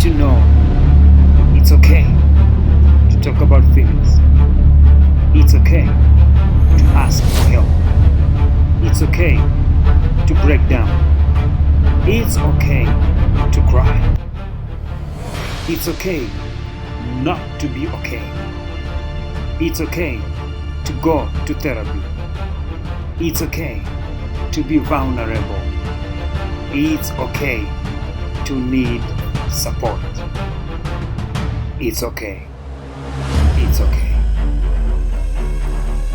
to know it's okay to talk about feelings. It's okay to ask for help. It's okay to break down. It's okay to cry. It's okay not to be okay. It's okay to go to therapy. It's okay to be vulnerable. It's okay to need support. It's okay. It's okay.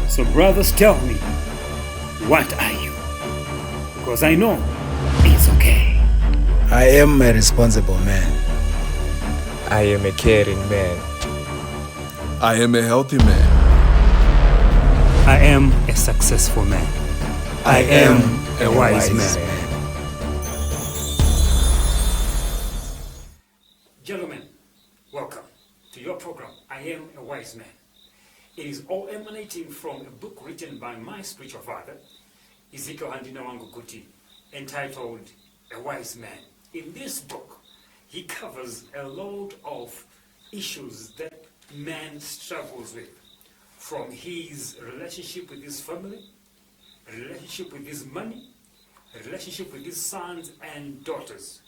So brothers, tell me, what are you? Because I know it's okay. I am a responsible man. I am a caring man. I am a healthy man. I am a successful man. I am a wise man. Gentlemen, welcome to your program, I Am a Wise Man. It is all emanating from a book written by my spiritual father, Ezekiel Handina Wangu Kuti, entitled A Wise Man. In this book, he covers a lot of issues that man struggles with, from his relationship with his family, relationship with his money, relationship with his sons and daughters,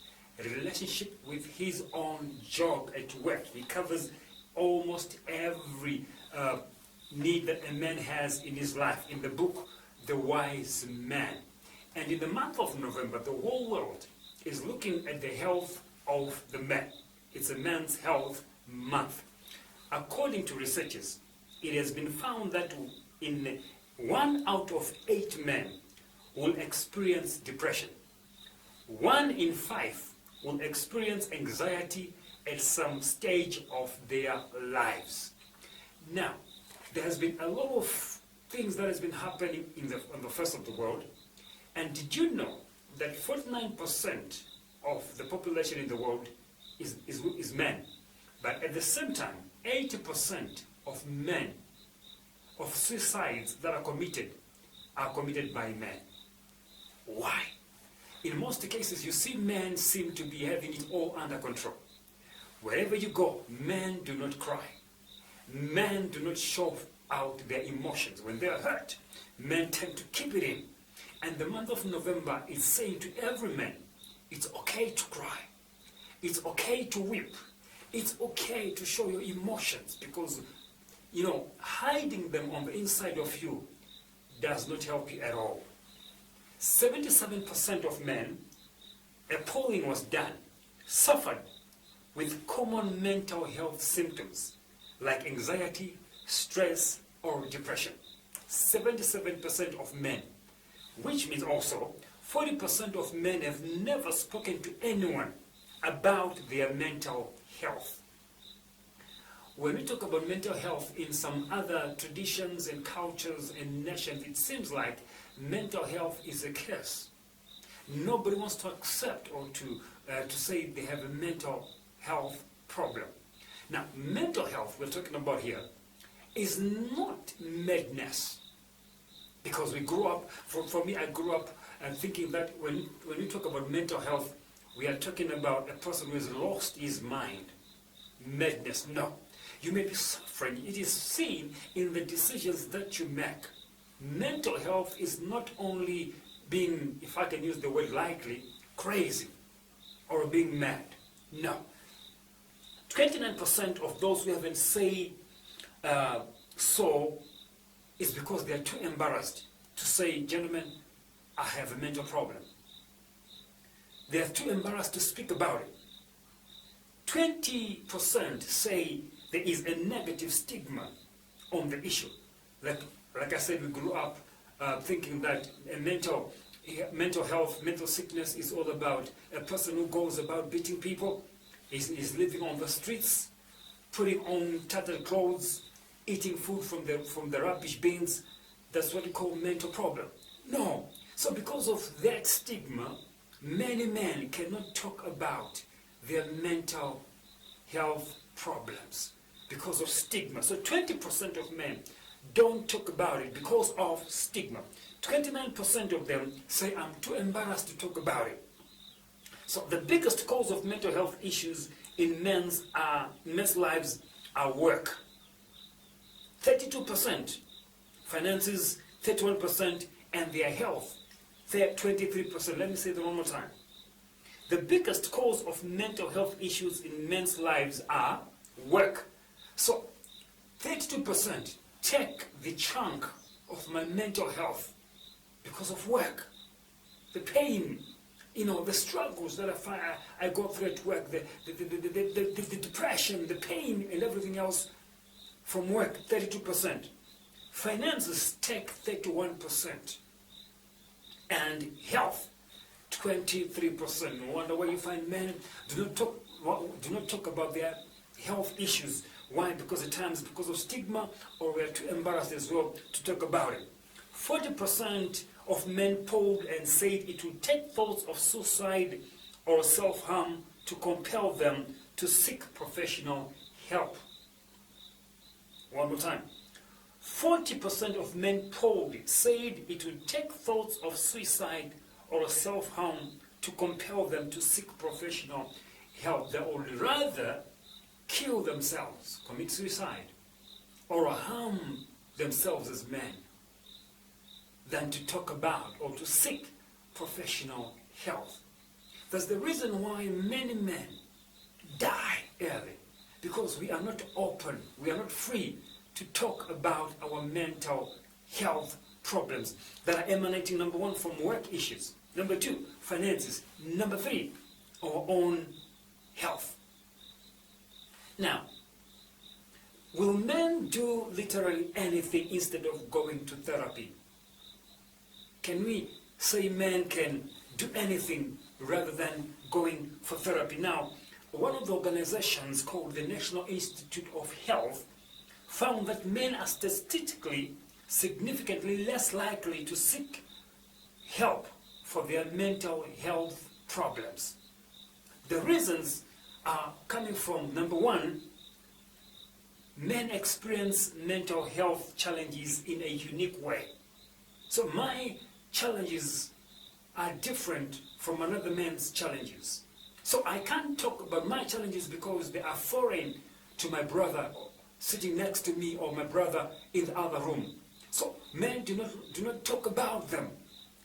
relationship with his own job at work. He covers almost every need that a man has in his life in the book, The Wise Man. And in the month of November, the whole world is looking at the health of the man. It's a man's health month. According to researchers, it has been found that in 1 out of 8 men will experience depression. 1 in 5 will experience anxiety at some stage of their lives. Now, there has been a lot of things that has been happening on the face of the world. And did you know that 49% of the population in the world is men? But at the same time, 80% of men, of suicides that are committed by men. Why? In most cases, you see men seem to be having it all under control. Wherever you go, men do not cry. Men do not show out their emotions. When they are hurt, men tend to keep it in. And the month of November is saying to every man, it's okay to cry. It's okay to weep. It's okay to show your emotions, because, hiding them on the inside of you does not help you at all. 77% of men, a polling was done, suffered with common mental health symptoms like anxiety, stress, or depression. 77% of men, which means also 40% of men have never spoken to anyone about their mental health. When we talk about mental health in some other traditions and cultures and nations, it seems like mental health is a curse. Nobody wants to accept or to say they have a mental health problem. Now, mental health we're talking about here is not madness. Because we grew up, for me, I grew up thinking that when we talk about mental health, we are talking about a person who has lost his mind. Madness, no. You may be suffering. It is seen in the decisions that you make. Mental health is not only being, if I can use the word lightly, crazy or being mad. No. 29% of those who haven't said so is because they are too embarrassed to say, gentlemen, I have a mental problem. They are too embarrassed to speak about it. 20% say there is a negative stigma on the issue. Like I said, we grew up thinking that a mental health, mental sickness is all about a person who goes about beating people, is living on the streets, putting on tattered clothes, eating food from the rubbish bins. That's what we call mental problem. No. So because of that stigma, many men cannot talk about their mental health problems because of stigma. So 20% of men don't talk about it because of stigma. 29% of them say, I'm too embarrassed to talk about it. So the biggest cause of mental health issues in men's lives are work. 32%, finances 31%, and their health 23%. Let me say that one more time. The biggest cause of mental health issues in men's lives are work. So 32% take the chunk of my mental health because of work. The pain, the struggles that I go through at work, the depression, the pain, and everything else from work, 32%. Finances take 31%. And health, 23%. No wonder why you find men do not talk about their health issues. Why? Because at times because of stigma, or we are too embarrassed as well to talk about it. 40% of men polled and said it would take thoughts of suicide or self-harm to compel them to seek professional help. One more time. 40% of men polled said it would take thoughts of suicide or self-harm to compel them to seek professional help. They would rather kill themselves, commit suicide, or harm themselves as men than to talk about or to seek professional help. That's the reason why many men die early, because we are not open, we are not free to talk about our mental health problems that are emanating, number one, from work issues, number two, finances, number three, our own health. Now, will men do literally anything instead of going to therapy? Can we say men can do anything rather than going for therapy? Now, one of the organizations called the National Institute of Health found that men are statistically significantly less likely to seek help for their mental health problems. The reasons are coming from, number one, men experience mental health challenges in a unique way. So my challenges are different from another man's challenges. So I can't talk about my challenges because they are foreign to my brother sitting next to me or my brother in the other room. So men do not talk about them.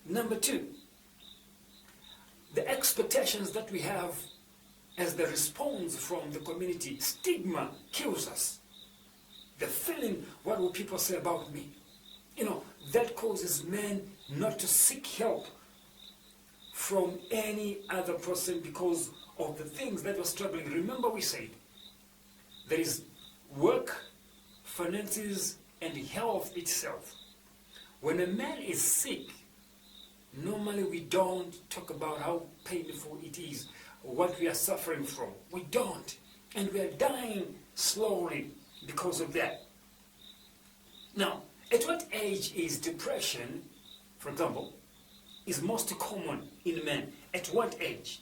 Number two, the expectations that we have as the response from the community, stigma kills us. The feeling, what will people say about me? That causes men not to seek help from any other person because of the things that were struggling. Remember we said, there is work, finances, and health itself. When a man is sick, normally we don't talk about how painful it is, what we are suffering from. We don't. And we are dying slowly because of that. Now, at what age is depression, for example, is most common in men? At what age?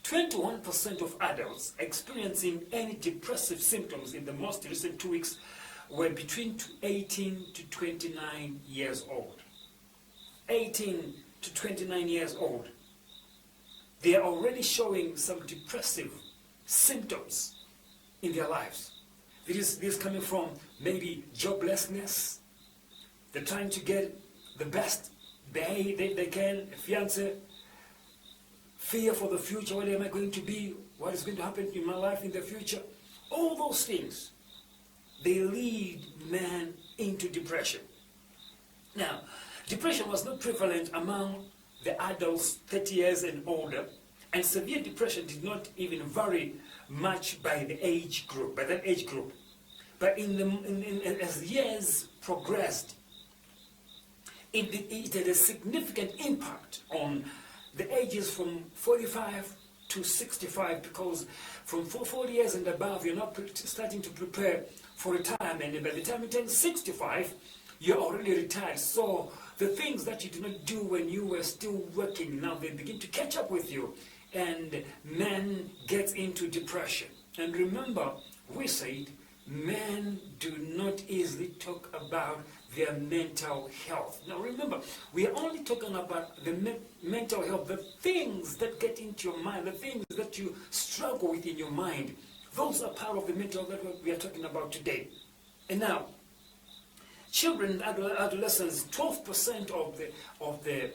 21% of adults experiencing any depressive symptoms in the most recent 2 weeks were between 18 to 29 years old. 18 to 29 years old. They are already showing some depressive symptoms in their lives. This is coming from maybe joblessness. They're trying to get the best they can, a fiancé, fear for the future. What am I going to be? What is going to happen in my life in the future? All those things, they lead man into depression. Now, depression was not prevalent among the adults 30 years and older, and severe depression did not even vary much by the age group, by that age group. But as years progressed, it had a significant impact on the ages from 45 to 65, because from 40 years and above, you're not starting to prepare for retirement, and by the time you turn 65, you're already retired. So the things that you did not do when you were still working, now they begin to catch up with you, and man gets into depression. And remember, we said men do not easily talk about their mental health. Now remember, we are only talking about the mental health, the things that get into your mind, the things that you struggle with in your mind. Those are part of the mental health that we are talking about today. And now, children and adolescents, 12% of the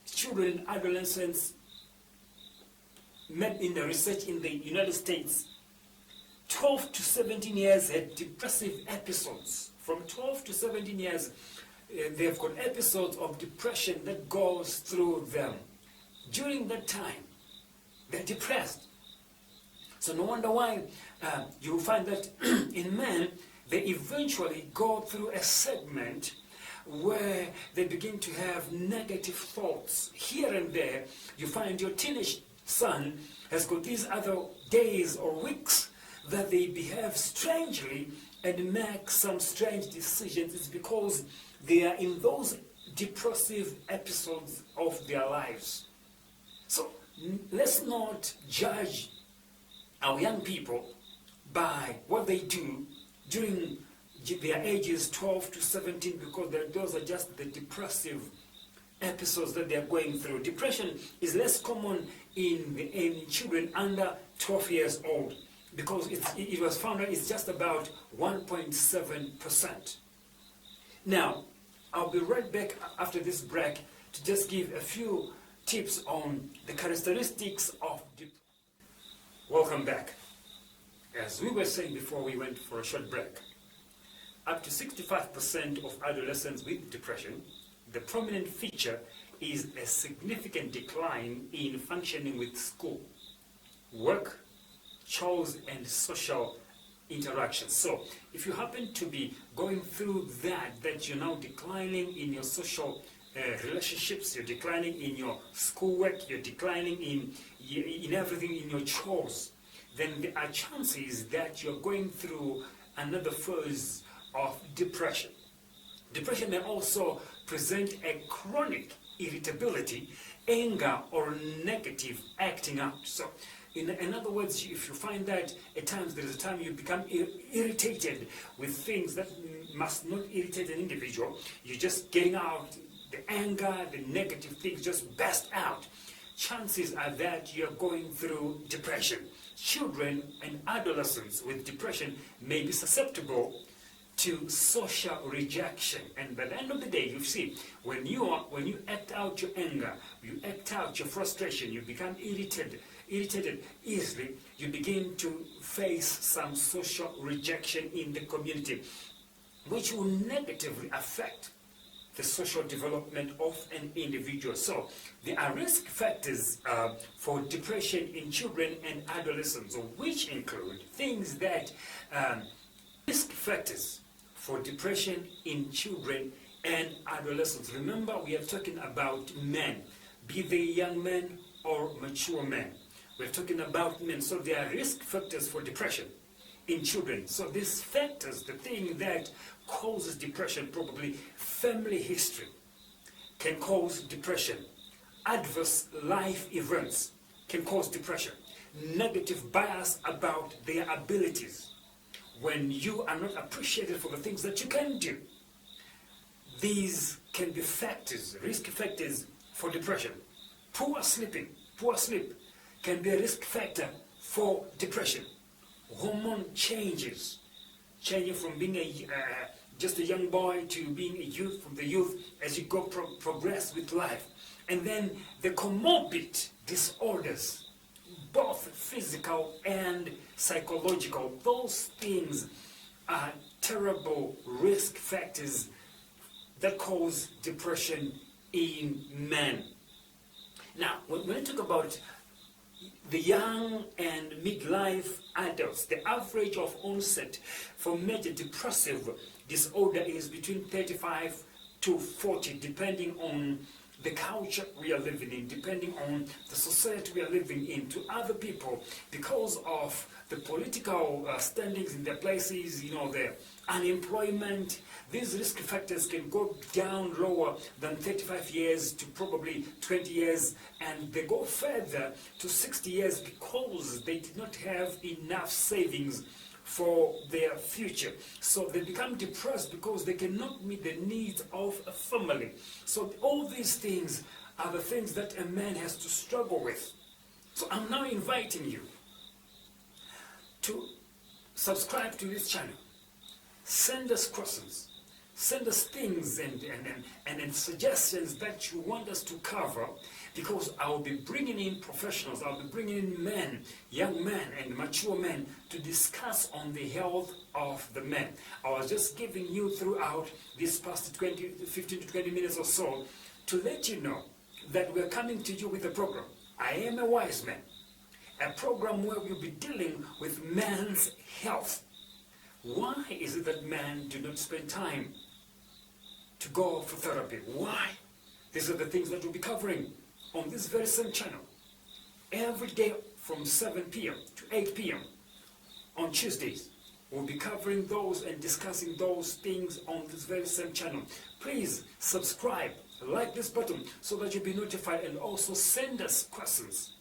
children and adolescents met in the research in the United States, 12 to 17 years had depressive episodes. From 12 to 17 years, they've got episodes of depression that goes through them. During that time, they're depressed. So no wonder why you find that in men, they eventually go through a segment where they begin to have negative thoughts. Here and there, you find your teenage son has got these other days or weeks that they behave strangely and make some strange decisions. It's because they are in those depressive episodes of their lives. So let's not judge our young people by what they do during their ages 12 to 17, because those are just the depressive episodes that they are going through. Depression is less common in children under 12 years old, because it was found that it's just about 1.7%. Now, I'll be right back after this break to just give a few tips on the characteristics of depression. Welcome back. As we were saying before we went for a short break, up to 65% of adolescents with depression, the prominent feature is a significant decline in functioning with school, work, chores, and social interactions. So if you happen to be going through that you're now declining in your social relationships, you're declining in your schoolwork, you're declining in everything, in your chores, then there are chances that you're going through another phase of depression. Depression may also present a chronic irritability, anger, or negative acting out. So in other words, if you find that at times there is a time you become irritated with things that must not irritate an individual, you're just getting out the anger, the negative things just burst out. Chances are that you're going through depression. Children and adolescents with depression may be susceptible to social rejection, and by the end of the day, you see, when you act out your anger, you act out your frustration, you become irritated easily, you begin to face some social rejection in the community, which will negatively affect the social development of an individual. So there are risk factors for depression in children and adolescents, which include things that risk factors for depression in children and adolescents. Remember, we are talking about men, be they young men or mature men. We're talking about men, so there are risk factors for depression in children. So these factors, the thing that causes depression, probably family history can cause depression. Adverse life events can cause depression. Negative bias about their abilities. When you are not appreciated for the things that you can do. These can be factors, risk factors for depression. Poor sleep can be a risk factor for depression. Hormone changes, changing from being just a young boy to being a youth, from the youth as you go progress with life. And then the comorbid disorders, both physical and psychological, those things are terrible risk factors that cause depression in men. Now, when I talk about the young and midlife adults, the average of onset for major depressive disorder is between 35 to 40, depending on the culture we are living in, depending on the society we are living in. To other people, because of the political standings in their places, the unemployment, these risk factors can go down lower than 35 years to probably 20 years, and they go further to 60 years because they did not have enough savings for their future. So they become depressed because they cannot meet the needs of a family. So all these things are the things that a man has to struggle with. So I'm now inviting you to subscribe to this channel. Send us questions. Send us things and suggestions that you want us to cover, because I'll be bringing in professionals, I'll be bringing in men, young men and mature men to discuss on the health of the men. I was just giving you throughout these past 15 to 20 minutes or so to let you know that we're coming to you with a program. I am a wise man. A program where we'll be dealing with man's health. Why is it that men do not spend time to go for therapy? Why? These are the things that we'll be covering on this very same channel. Every day from 7 p.m. to 8 p.m. on Tuesdays. We'll be covering those and discussing those things on this very same channel. Please subscribe, like this button so that you'll be notified, and also send us questions,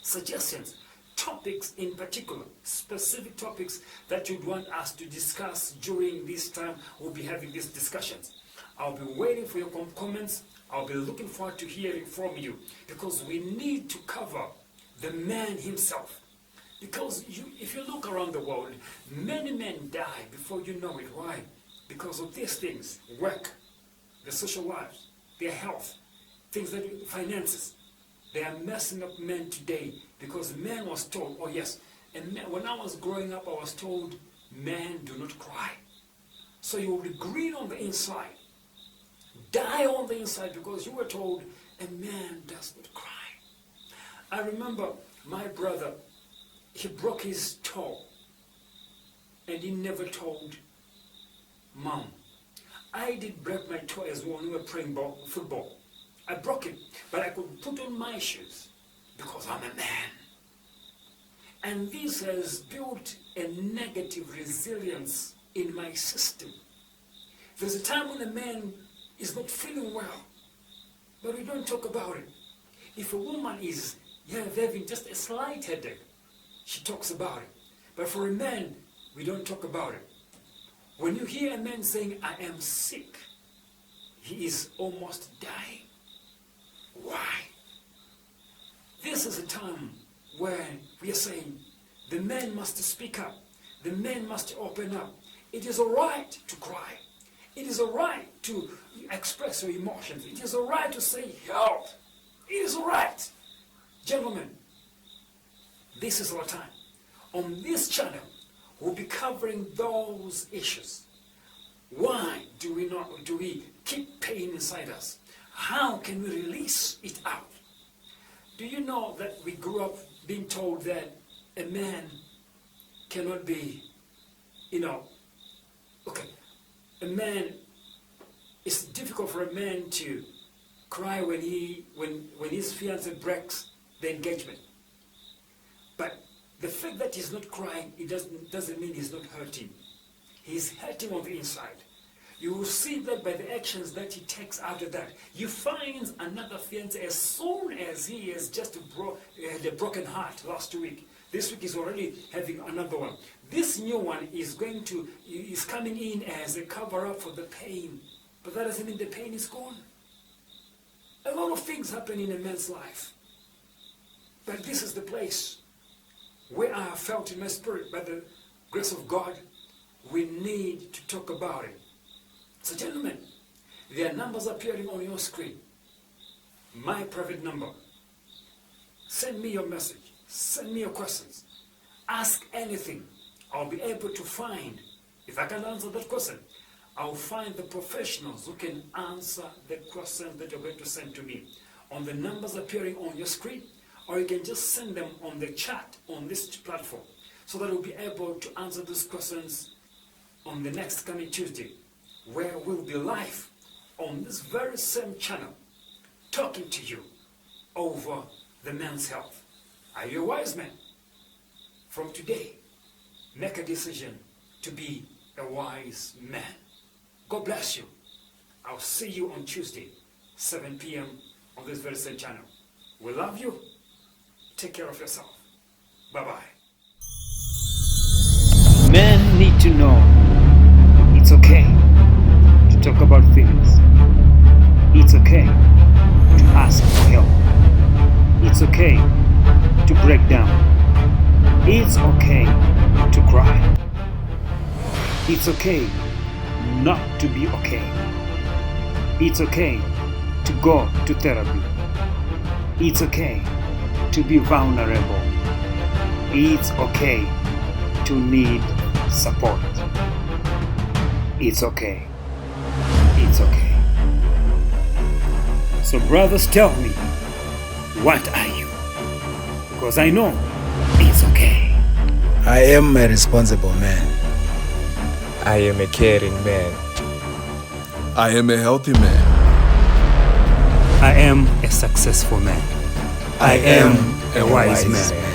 suggestions, topics in particular, specific topics that you'd want us to discuss during this time we'll be having these discussions. I'll be waiting for your comments. I'll be looking forward to hearing from you, because we need to cover the man himself. Because if you look around the world, many men die before you know it. Why? Because of these things: work, their social lives, their health, things that finances. They are messing up men today because man was told, oh yes, and men, when I was growing up, I was told, men do not cry. So you will be green on the inside, die on the inside, because you were told a man does not cry. I remember my brother, he broke his toe and he never told mom. I did break my toe as well when we were playing football. I broke it, but I could put on my shoes because I'm a man. And this has built a negative resilience in my system. There's a time when a man is not feeling well, but we don't talk about it. If a woman is having just a slight headache, she talks about it. But for a man, we don't talk about it. When you hear a man saying, I am sick, he is almost dying. Why? This is a time where we are saying the man must speak up. The man must open up. It is all right to cry. It is all right to express your emotions. It is all right to say help. It is all right. Gentlemen, this is our time. On this channel, we'll be covering those issues. Why do we keep pain inside us? How can we release it out? Do you know that we grew up being told that a man cannot be, a man, it's difficult for a man to cry when his fiancée breaks the engagement. But the fact that he's not crying, it doesn't mean he's not hurting. He's hurting on the inside. You will see that by the actions that he takes after that. You find another fiancé as soon as he has just had a broken heart last week. This week he's already having another one. This new one is coming in as a cover-up for the pain. But that doesn't mean the pain is gone. A lot of things happen in a man's life. But this is the place where I have felt in my spirit, by the grace of God, we need to talk about it. So gentlemen, there are numbers appearing on your screen. My private number. Send me your message. Send me your questions. Ask anything. I'll be able to find, if I can answer that question, I'll find the professionals who can answer the questions that you're going to send to me. On the numbers appearing on your screen, or you can just send them on the chat on this platform, so that we'll be able to answer these questions on the next coming Tuesday, where we'll be live on this very same channel, talking to you over the man's health. Are you a wise man? From today, make a decision to be a wise man. God bless you. I'll see you on Tuesday, 7 p.m. on this very same channel. We love you. Take care of yourself. Bye-bye. talk about feelings. It's okay to ask for help. It's okay to break down. It's okay to cry. It's okay not to be okay. It's okay to go to therapy. It's okay to be vulnerable. It's okay to need support. It's okay. It's okay. So brothers, tell me, what are you? Because I know it's okay. I am a responsible man. I am a caring man. I am a healthy man. I am a successful man. I am a wise man.